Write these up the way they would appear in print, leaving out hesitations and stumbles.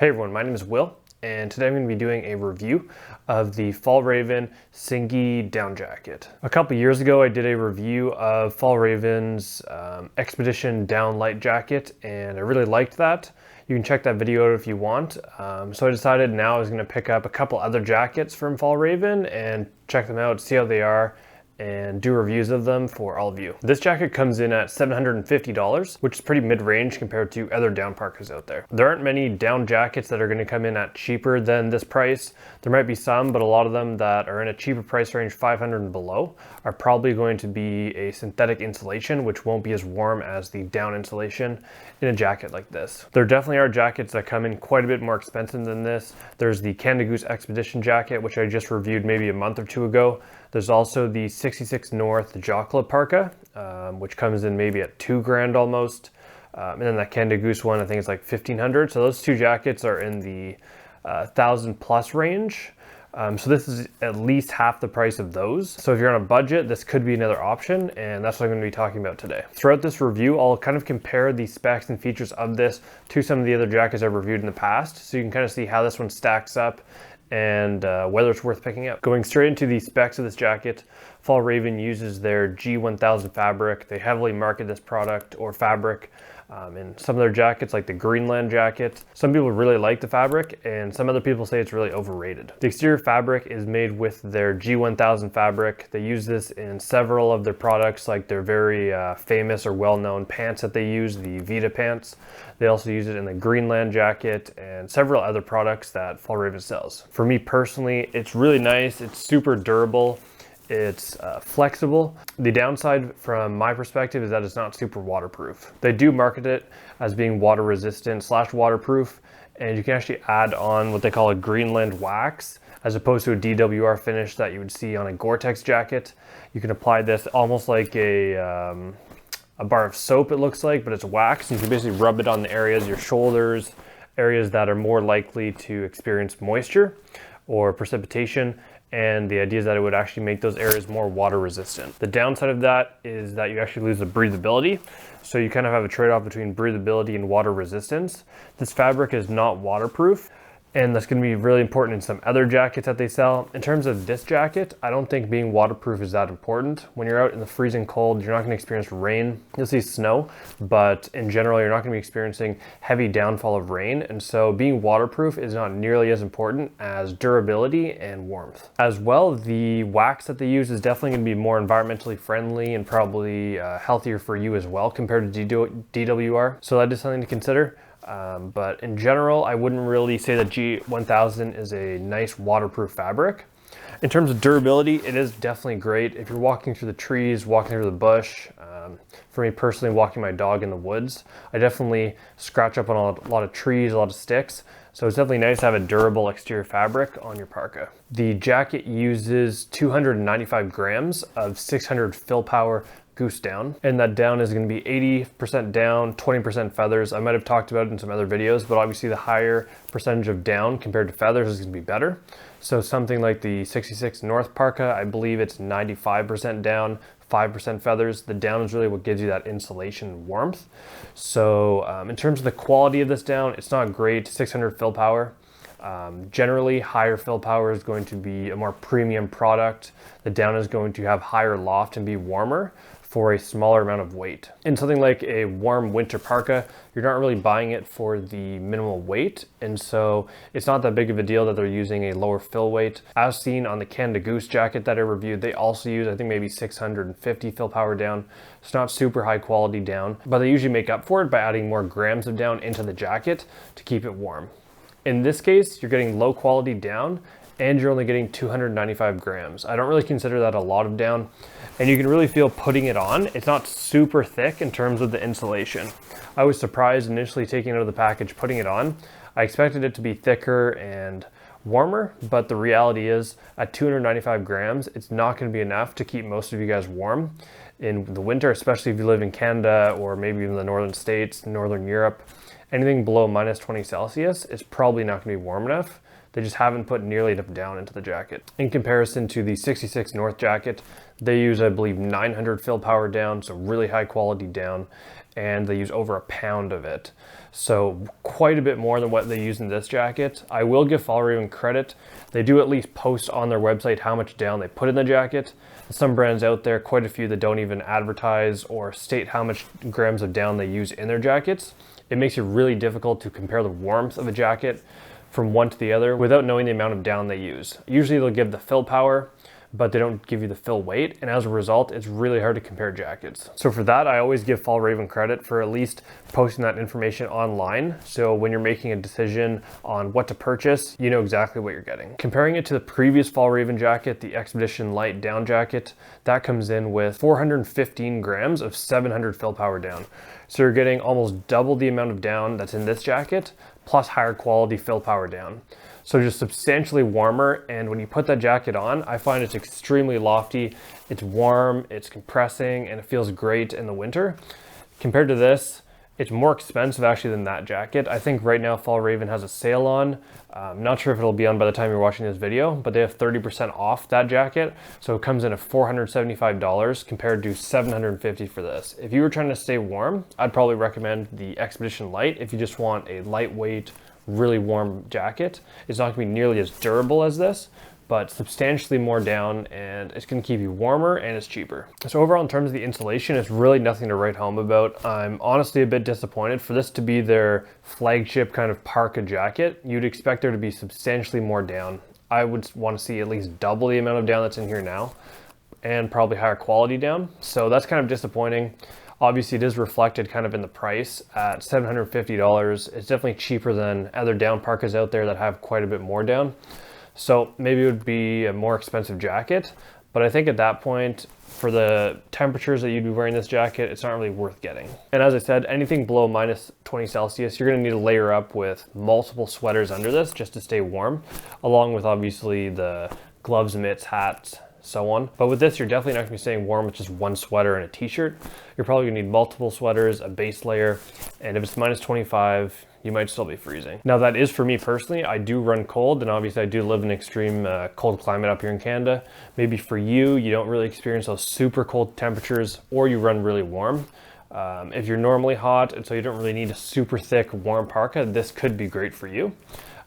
Hey everyone, my name is Will, and today I'm going to be doing a review of the Fjällraven Singi Down Jacket. A couple years ago I did a review of Fjällraven's Expedition Down Light Jacket, and I really liked that. You can check that video out if you want. So I decided now I was going to pick up a couple other jackets from Fjällraven and check them out, see how they are, and do reviews of them for all of you. This jacket comes in at $750, which is pretty mid-range compared to other down parkas out there. There aren't many down jackets that are going to come in at cheaper than this price. There might be some, but a lot of them that are in a cheaper price range, 500 and below, are probably going to be a synthetic insulation, which won't be as warm as the down insulation in a jacket like this. There definitely are jackets that come in quite a bit more expensive than this. There's the Canada Goose Expedition jacket, which I just reviewed maybe a month or two ago. There's also the 66 North Jockla Parka, which comes in maybe at $2,000 almost. And then that Canada Goose one, I think it's like 1,500. So those two jackets are in the 1,000 plus range. So this is at least half the price of those. So if you're on a budget, this could be another option, and that's what I'm going to be talking about today. Throughout this review, I'll kind of compare the specs and features of this to some of the other jackets I've reviewed in the past, so you can kind of see how this one stacks up and whether it's worth picking up. Going straight into the specs of this jacket, Fjällraven uses their G1000 fabric. They heavily market this product or fabric in some of their jackets, like the Greenland jacket. Some people really like the fabric, and some other people say it's really overrated. The exterior fabric is made with their G1000 fabric. They use this in several of their products, like their very famous or well-known pants that they use, the Vita pants. They also use it in the Greenland jacket and several other products that Fjällraven sells. For me personally, it's really nice. It's super durable. It's flexible. The downside from my perspective is that it's not super waterproof. They do market it as being water resistant / waterproof, and you can actually add on what they call a Greenland wax as opposed to a DWR finish that you would see on a Gore-Tex jacket. You can apply this almost like a bar of soap, it looks like, but it's wax. You can basically rub it on the areas, your shoulders, areas that are more likely to experience moisture or precipitation. And the idea is that it would actually make those areas more water resistant. The downside of that is that you actually lose the breathability. So you kind of have a trade-off between breathability and water resistance. This fabric is not waterproof, and that's going to be really important in some other jackets that they sell. In terms of this jacket, I don't think being waterproof is that important. When you're out in the freezing cold, you're not going to experience rain. You'll see snow, but in general, you're not going to be experiencing heavy downfall of rain. And so being waterproof is not nearly as important as durability and warmth. As well, the wax that they use is definitely going to be more environmentally friendly and probably healthier for you as well compared to DWR. So that is something to consider. But in general, I wouldn't really say that G1000 is a nice waterproof fabric. In terms of durability, it is definitely great. If you're walking through the trees, walking through the bush, for me personally, walking my dog in the woods, I definitely scratch up on a lot of trees, a lot of sticks. So it's definitely nice to have a durable exterior fabric on your parka. The jacket uses 295 grams of 600 fill power goose down, and that down is going to be 80% down, 20% feathers. I might have talked about it in some other videos, but obviously the higher percentage of down compared to feathers is going to be better. So something like the 66 North Parka, I believe it's 95% down, 5% feathers. The down is really what gives you that insulation and warmth. So in terms of the quality of this down, it's not great. 600 fill power. Generally, higher fill power is going to be a more premium product. The down is going to have higher loft and be warmer for a smaller amount of weight. In something like a warm winter parka, you're not really buying it for the minimal weight, and so it's not that big of a deal that they're using a lower fill weight. As seen on the Canada Goose jacket that I reviewed, they also use, I think, maybe 650 fill power down. It's not super high quality down, but they usually make up for it by adding more grams of down into the jacket to keep it warm. In this case, you're getting low quality down and you're only getting 295 grams. I don't really consider that a lot of down, and you can really feel putting it on. It's not super thick in terms of the insulation. I was surprised initially taking it out of the package, putting it on. I expected it to be thicker and warmer, but the reality is at 295 grams, it's not going to be enough to keep most of you guys warm in the winter, especially if you live in Canada or maybe even the northern states, northern Europe. anything below minus 20 Celsius is probably not gonna be warm enough. They just haven't put nearly enough down into the jacket. In comparison to the 66 North jacket, they use, I believe, 900 fill power down, so really high quality down, and they use over a pound of it. So quite a bit more than what they use in this jacket. I will give Fjällräven credit. They do at least post on their website how much down they put in the jacket. Some brands out there, quite a few that don't even advertise or state how much grams of down they use in their jackets. It makes it really difficult to compare the warmth of a jacket from one to the other without knowing the amount of down they use. Usually they'll give the fill power, but they don't give you the fill weight, and as a result, it's really hard to compare jackets. So for that, I always give Fjällräven credit for at least posting that information online, so when you're making a decision on what to purchase, you know exactly what you're getting. Comparing it to the previous Fjällräven jacket, the Expedition Light Down Jacket, that comes in with 415 grams of 700 fill power down. So you're getting almost double the amount of down that's in this jacket, plus higher quality fill power down. So just substantially warmer, and when you put that jacket on, I find it's extremely lofty, it's warm, it's compressing, and it feels great in the winter. Compared to this, it's more expensive actually than that jacket. I think right now Fjällräven has a sale on. I'm not sure if it'll be on by the time you're watching this video, but they have 30% off that jacket. So it comes in at $475 compared to $750 for this. If you were trying to stay warm, I'd probably recommend the Expedition Light if you just want a lightweight, really warm jacket. It's not gonna be nearly as durable as this, but substantially more down, and it's gonna keep you warmer and it's cheaper. So overall, in terms of the insulation, it's really nothing to write home about. I'm honestly a bit disappointed. For this to be their flagship kind of Parka jacket, you'd expect there to be substantially more down. I would want to see at least double the amount of down that's in here now, and probably higher quality down. So that's kind of disappointing. Obviously, it is reflected kind of in the price at $750. It's definitely cheaper than other down parkas out there that have quite a bit more down. So maybe it would be a more expensive jacket, but I think at that point, for the temperatures that you'd be wearing this jacket, it's not really worth getting. And as I said, anything below minus 20 Celsius, you're gonna need to layer up with multiple sweaters under this just to stay warm, along with obviously the gloves, mitts, hats, so on. But with this, you're definitely not gonna be staying warm with just one sweater and a t-shirt. You're probably gonna need multiple sweaters, a base layer, and if it's minus 25, you might still be freezing. Now that is for me personally. I do run cold, and obviously I do live in an extreme cold climate up here in Canada. Maybe for you, you don't really experience those super cold temperatures, or you run really warm. If you're normally hot, and so you don't really need a super thick warm parka, this could be great for you.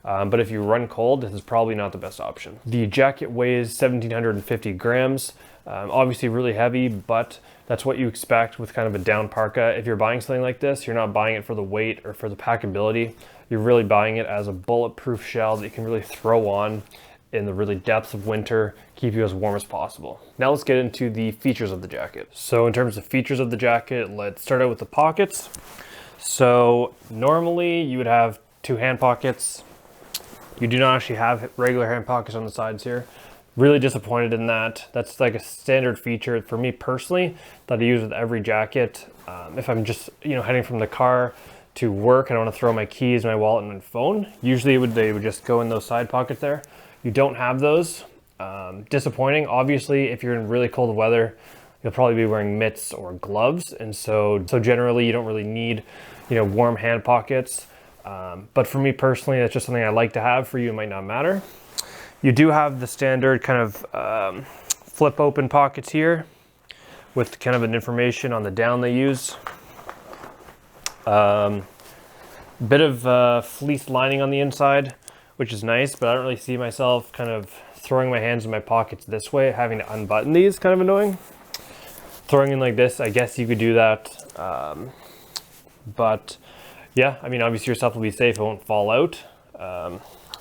But if you run cold, this is probably not the best option. The jacket weighs 1,750 grams. Obviously really heavy, but that's what you expect with kind of a down parka. If you're buying something like this, you're not buying it for the weight or for the packability. You're really buying it as a bulletproof shell that you can really throw on in the really depths of winter, keep you as warm as possible. Now let's get into the features of the jacket. So in terms of features of the jacket, let's start out with the pockets. So normally you would have 2 hand pockets. You do not actually have regular hand pockets on the sides here. Really disappointed in that. That's like a standard feature for me personally that I use with every jacket. If I'm just heading from the car to work and I want to throw my keys, my wallet, and my phone, usually they would just go in those side pockets there. You don't have those. Disappointing. Obviously, if you're in really cold weather, you'll probably be wearing mitts or gloves, and so generally you don't really need warm hand pockets. But for me personally, that's just something I like to have. For you, it might not matter. You do have the standard kind of flip open pockets here with kind of an information on the down they use. Bit of fleece lining on the inside, which is nice, but I don't really see myself kind of throwing my hands in my pockets this way, having to unbutton these, kind of annoying. Throwing in like this, I guess you could do that. But yeah, I mean, obviously your stuff will be safe, it won't fall out.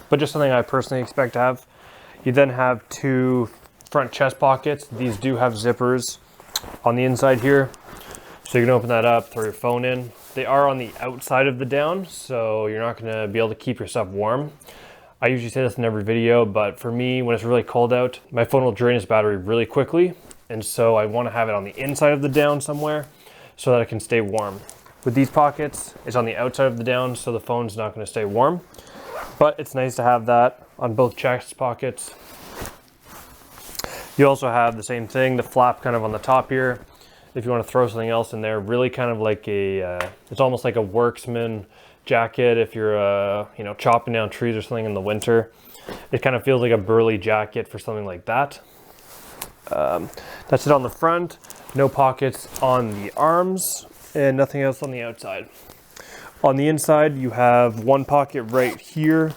But just something I personally expect to have. You then have 2 front chest pockets. These do have zippers on the inside here. So you can open that up, throw your phone in. They are on the outside of the down, so you're not gonna be able to keep your stuff warm. I usually say this in every video, but for me, when it's really cold out, my phone will drain its battery really quickly. And so I wanna have it on the inside of the down somewhere so that it can stay warm. With these pockets, it's on the outside of the down, so the phone's not gonna stay warm. But it's nice to have that on both chest pockets. You also have the same thing, the flap kind of on the top here. If you want to throw something else in there, really kind of like it's almost like a worksman jacket if you're you know, chopping down trees or something in the winter. It kind of feels like a burly jacket for something like that. That's it on the front. No pockets on the arms and nothing else on the outside. On the inside, you have one pocket right here,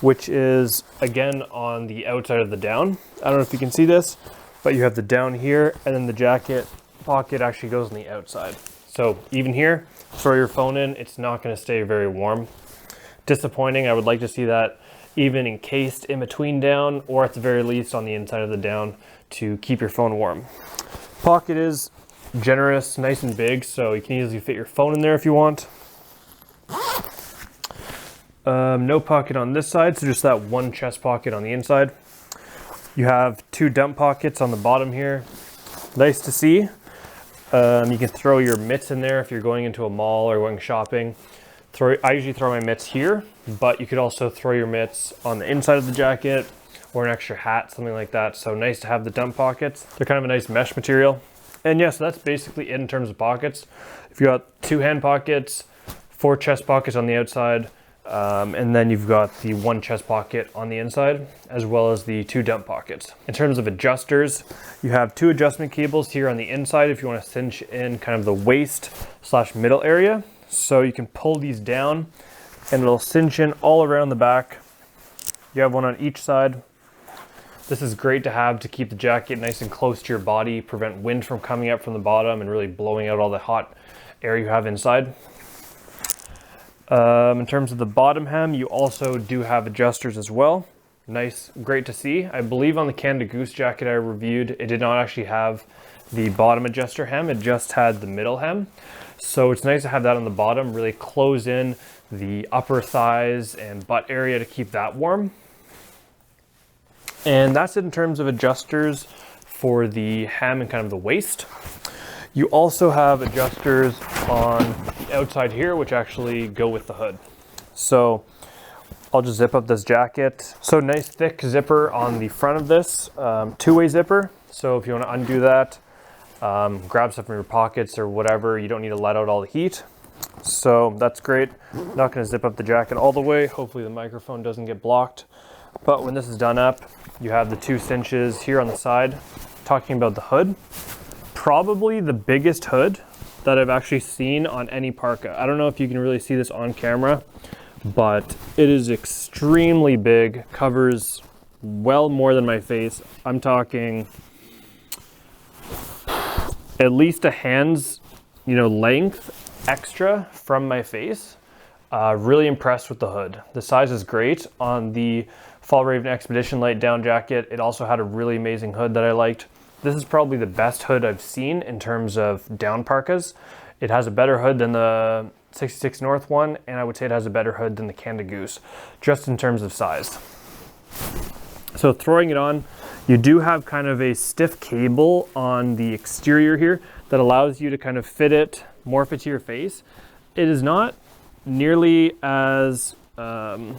which is again on the outside of the down. I don't know if you can see this, but you have the down here, and then the jacket pocket actually goes on the outside. So even here, throw your phone in, it's not going to stay very warm. Disappointing. I would like to see that even encased in between down, or at the very least on the inside of the down to keep your phone warm. Pocket is generous, nice and big, so you can easily fit your phone in there if you want. No pocket on this side, so just that one chest pocket on the inside. You have two dump pockets on the bottom here. Nice to see. You can throw your mitts in there if you're going into a mall or going shopping. I usually throw my mitts here, but you could also throw your mitts on the inside of the jacket or an extra hat, something like that. So nice to have the dump pockets. They're kind of a nice mesh material. And yeah, so that's basically it in terms of pockets. If you got two hand pockets, 4 chest pockets on the outside, and then you've got the 1 chest pocket on the inside, as well as the 2 dump pockets. In terms of adjusters, you have 2 adjustment cables here on the inside if you want to cinch in kind of the waist / middle area. So you can pull these down and it'll cinch in all around the back. You have one on each side. This is great to have to keep the jacket nice and close to your body, prevent wind from coming up from the bottom and really blowing out all the hot air you have inside. In terms of the bottom hem, you also do have adjusters as well. Nice, great to see. I believe on the Canada Goose jacket I reviewed, it did not actually have the bottom adjuster hem, it just had the middle hem. So it's nice to have that on the bottom, really close in the upper thighs and butt area to keep that warm. And that's it in terms of adjusters for the hem and kind of the waist. You also have adjusters on the outside here, which actually go with the hood. So I'll just zip up this jacket. So nice thick zipper on the front of this, 2-way zipper. So if you want to undo that, grab stuff from your pockets or whatever, you don't need to let out all the heat. So that's great. Not going to zip up the jacket all the way. Hopefully the microphone doesn't get blocked. But when this is done up, you have the 2 cinches here on the side. Talking about the hood, probably the biggest hood that I've actually seen on any parka. I don't know if you can really see this on camera, but it is extremely big, covers well more than my face. I'm talking at least a hand's, length extra from my face. Really impressed with the hood. The size is great. On the Fjällräven Expedition Light Down Jacket, it also had a really amazing hood that I liked. This is probably the best hood I've seen in terms of down parkas. It has a better hood than the 66 North one, and I would say it has a better hood than the Canada Goose, just in terms of size. So throwing it on, you do have kind of a stiff cable on the exterior here that allows you to kind of fit it, morph it to your face. It is not nearly as, I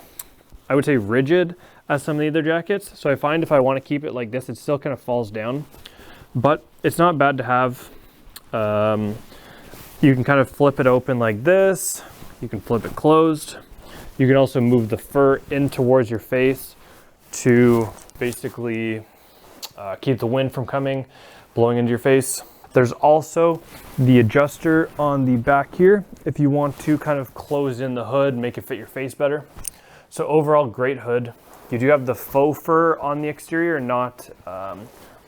would say, rigid as some of the other jackets. So I find if I want to keep it like this, it still kind of falls down, but it's not bad to have. You can kind of flip it open like this. You can flip it closed. You can also move the fur in towards your face to basically keep the wind from blowing into your face. There's also the adjuster on the back here if you want to kind of close in the hood, make it fit your face better. So overall, great hood. You do have the faux fur on the exterior, not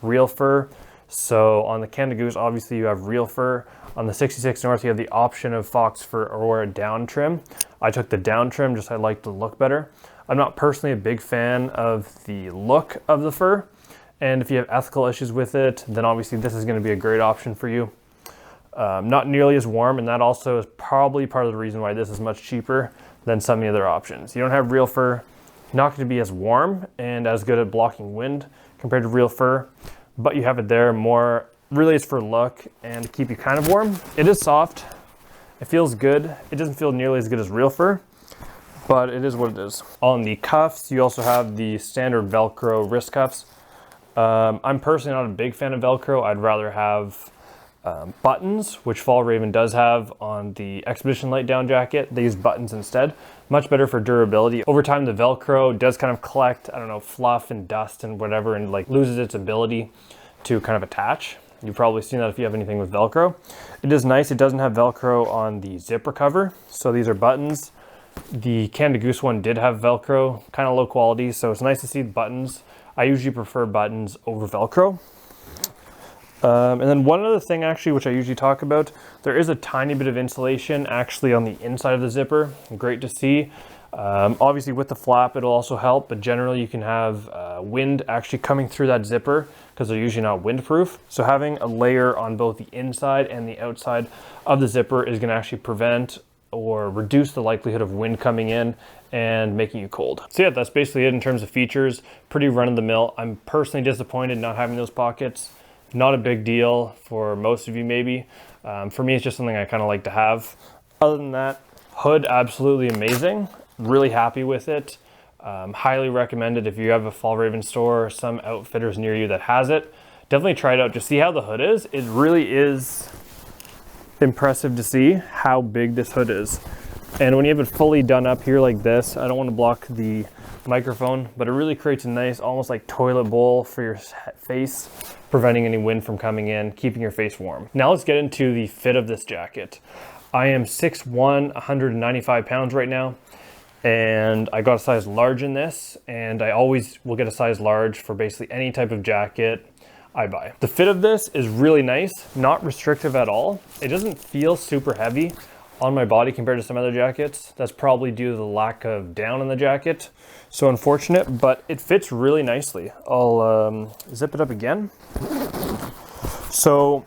real fur. So on the Canada Goose, obviously you have real fur. On the 66 North, you have the option of fox fur or a down trim. I took the down trim, just I like the look better. I'm not personally a big fan of the look of the fur. And if you have ethical issues with it, then obviously this is going to be a great option for you. Not nearly as warm, and that also is probably part of the reason why this is much cheaper than some of the other options. You don't have real fur, not going to be as warm and as good at blocking wind compared to real fur, but you have it there more, really it's for look and to keep you kind of warm. It is soft, it feels good. It doesn't feel nearly as good as real fur, but it is what it is. On the cuffs, you also have the standard Velcro wrist cuffs. I'm personally not a big fan of Velcro. I'd rather have buttons, which Fjällraven does have on the Expedition Light Down Jacket. They use buttons instead. Much better for durability. Over time, the Velcro does kind of collect, I don't know, fluff and dust and whatever, and like loses its ability to kind of attach. You've probably seen that if you have anything with Velcro. It is nice. It doesn't have Velcro on the zipper cover. So these are buttons. The Canada Goose one did have Velcro, kind of low quality. So it's nice to see buttons. I usually prefer buttons over Velcro. And then one other thing actually, which I usually talk about, there is a tiny bit of insulation actually on the inside of the zipper. Great to see. Obviously with the flap, it'll also help, but generally you can have wind actually coming through that zipper because they're usually not windproof. So having a layer on both the inside and the outside of the zipper is going to actually prevent or reduce the likelihood of wind coming in and making you cold. So yeah, that's basically it in terms of features. Pretty run-of-the-mill. I'm personally disappointed not having those pockets. Not a big deal for most of you maybe. For me, it's just something I kind of like to have. Other than that, hood, absolutely amazing. Really happy with it. Highly recommend it if you have a Fjällräven store or some outfitters near you that has it. Definitely try it out. Just see how the hood is. It really is impressive to see how big this hood is. And when you have it fully done up here like this, I don't want to block the microphone, but it really creates a nice, almost like toilet bowl for your face, preventing any wind from coming in, keeping your face warm. Now let's get into the fit of this jacket. I am 6'1", 195 pounds right now, and I got a size large in this, and I always will get a size large for basically any type of jacket I buy. The fit of this is really nice, not restrictive at all. It doesn't feel super heavy on my body compared to some other jackets. That's probably due to the lack of down in the jacket. So unfortunate, but it fits really nicely. I'll zip it up again. So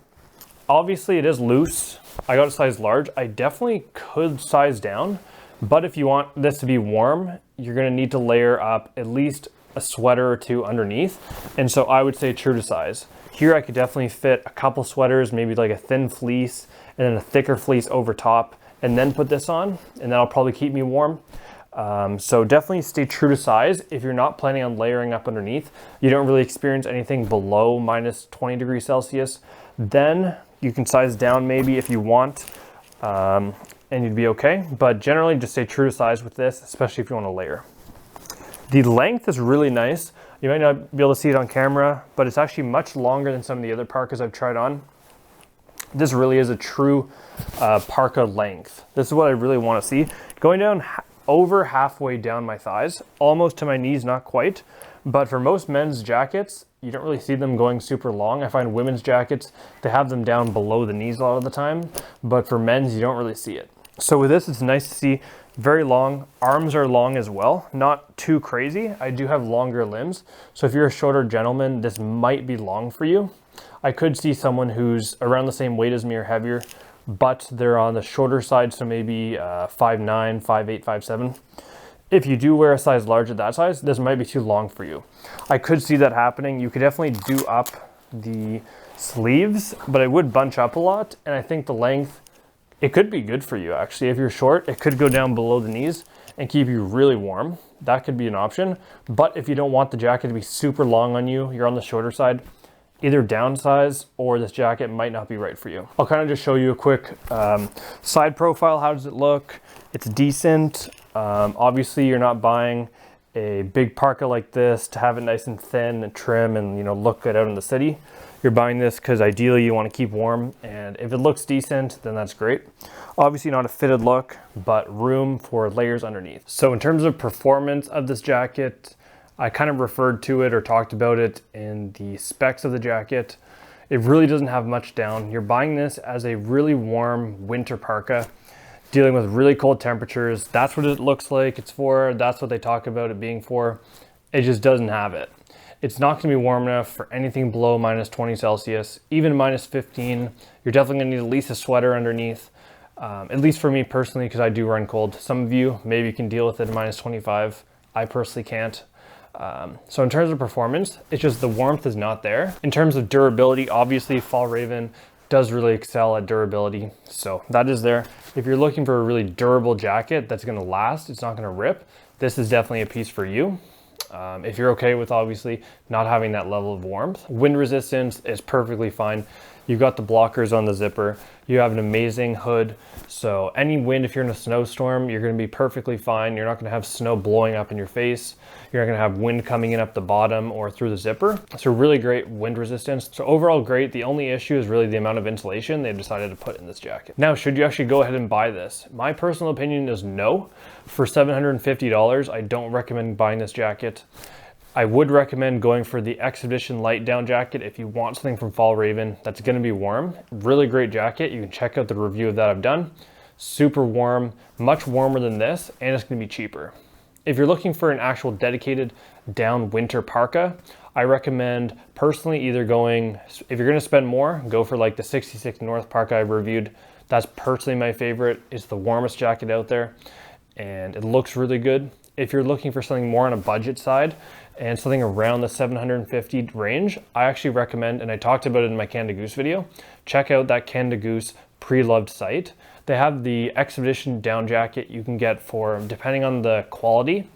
obviously it is loose. I got a size large. I definitely could size down, but if you want this to be warm, you're gonna need to layer up at least a sweater or two underneath. And so I would say true to size. Here I could definitely fit a couple sweaters, maybe like a thin fleece and then a thicker fleece over top, and then put this on, and that'll probably keep me warm. So definitely stay true to size. If you're not planning on layering up underneath, you don't really experience anything below minus 20 degrees Celsius, then you can size down maybe if you want, and you'd be okay. But generally just stay true to size with this, especially if you want to layer. The length is really nice. You might not be able to see it on camera, but it's actually much longer than some of the other parkas I've tried on. This really is a true parka length. This is what I really want to see. Going down over halfway down my thighs, almost to my knees, not quite. But for most men's jackets, you don't really see them going super long. I find women's jackets, they have them down below the knees a lot of the time. But for men's, you don't really see it. So with this, it's nice to see very long. Arms are long as well, not too crazy. I do have longer limbs. So if you're a shorter gentleman, this might be long for you. I could see someone who's around the same weight as me or heavier, but they're on the shorter side, so maybe 5'9", 5'8", 5'7". If you do wear a size large at that size, this might be too long for you. I could see that happening. You could definitely do up the sleeves, but it would bunch up a lot, and I think the length, it could be good for you actually. If you're short, it could go down below the knees and keep you really warm. That could be an option. But if you don't want the jacket to be super long on you, you're on the shorter side, either downsize or this jacket might not be right for you. I'll kind of just show you a quick side profile. How does it look? It's decent. Obviously you're not buying a big parka like this to have it nice and thin and trim and, you know, look good out in the city. You're buying this because ideally you want to keep warm, and if it looks decent, then that's great. Obviously not a fitted look, but room for layers underneath. So in terms of performance of this jacket, I kind of referred to it or talked about it in the specs of the jacket. It really doesn't have much down. You're buying this as a really warm winter parka, dealing with really cold temperatures. That's what it looks like it's for. That's what they talk about it being for. It just doesn't have it. It's not going to be warm enough for anything below minus 20 Celsius, even minus 15. You're definitely going to need at least a sweater underneath, at least for me personally, because I do run cold. Some of you maybe can deal with it at minus 25. I personally can't. So in terms of performance, it's just the warmth is not there. In terms of durability, obviously Fjällräven does really excel at durability. So that is there. If you're looking for a really durable jacket that's going to last, it's not going to rip, this is definitely a piece for you. If you're okay with obviously not having that level of warmth. Wind resistance is perfectly fine. You've got the blockers on the zipper. You have an amazing hood. So any wind, if you're in a snowstorm, you're gonna be perfectly fine. You're not gonna have snow blowing up in your face. You're not gonna have wind coming in up the bottom or through the zipper. So really great wind resistance. So overall great. The only issue is really the amount of insulation they've decided to put in this jacket. Now, should you actually go ahead and buy this? My personal opinion is no. For $750, I don't recommend buying this jacket. I would recommend going for the Expedition Light Down Jacket if you want something from Fjällräven that's gonna be warm. Really great jacket. You can check out the review of that I've done. Super warm, much warmer than this, and it's gonna be cheaper. If you're looking for an actual dedicated down winter parka, I recommend personally either going, if you're gonna spend more, go for like the 66 North parka I've reviewed. That's personally my favorite. It's the warmest jacket out there and it looks really good. If you're looking for something more on a budget side and something around the 750 range, I actually recommend, and I talked about it in my Canada Goose video, check out that Canada Goose pre-loved site. They have the Expedition Down Jacket you can get for, depending on the quality,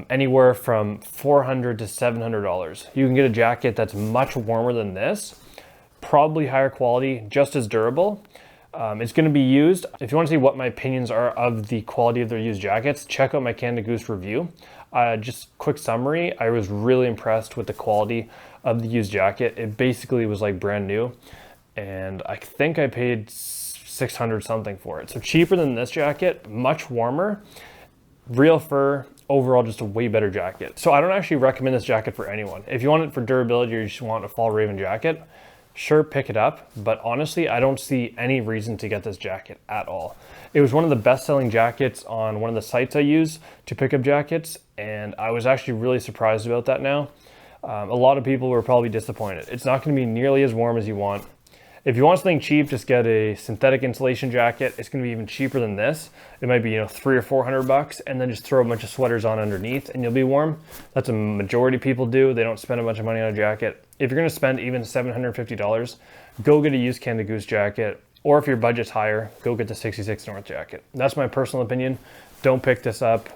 anywhere from $400 to $700. You can get a jacket that's much warmer than this, probably higher quality, just as durable. It's going to be used. If you want to see what my opinions are of the quality of their used jackets, check out my Canada Goose review. Just quick summary, I was really impressed with the quality of the used jacket. It basically was like brand new, and I think I paid 600 something for it. So cheaper than this jacket, much warmer, real fur, overall just a way better jacket. So I don't actually recommend this jacket for anyone. If you want it for durability or you just want a Fjällräven jacket, sure, pick it up, but honestly, I don't see any reason to get this jacket at all. It was one of the best-selling jackets on one of the sites I use to pick up jackets, and I was actually really surprised about that now. A lot of people were probably disappointed. It's not going to be nearly as warm as you want. If you want something cheap, just get a synthetic insulation jacket. It's going to be even cheaper than this. It might be, you know, $300 or $400, and then just throw a bunch of sweaters on underneath and you'll be warm. That's a majority of people do. They don't spend a bunch of money on a jacket. If you're going to spend even $750, go get a used Canada Goose jacket, or if your budget's higher, go get the 66 North jacket. That's my personal opinion. Don't pick this up.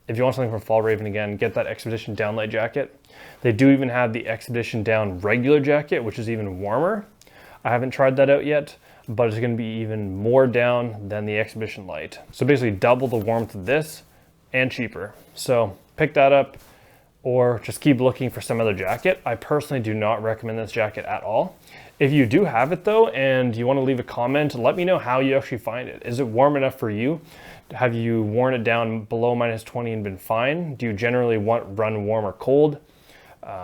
If you want something from Fjällräven, again, get that Expedition Down Light jacket. They do even have the Expedition Down regular jacket, which is even warmer. I haven't tried that out yet, but it's going to be even more down than the Expedition Light. So basically double the warmth of this and cheaper. So pick that up or just keep looking for some other jacket. I personally do not recommend this jacket at all. If you do have it though, and you want to leave a comment, let me know how you actually find it. Is it warm enough for you? Have you worn it down below -20 and been fine? Do you generally run warm or cold?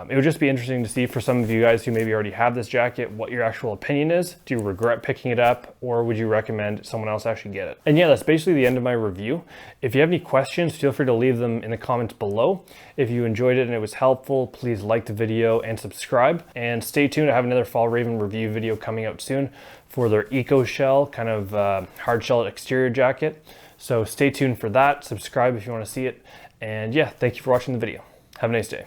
It would just be interesting to see for some of you guys who maybe already have this jacket, what your actual opinion is. Do you regret picking it up, or would you recommend someone else actually get it? And yeah, that's basically the end of my review. If you have any questions, feel free to leave them in the comments below. If you enjoyed it and it was helpful, please like the video and subscribe. And stay tuned, I have another Fjällräven review video coming out soon for their Eco Shell, kind of hard shell exterior jacket. So stay tuned for that, subscribe if you want to see it. And yeah, thank you for watching the video. Have a nice day.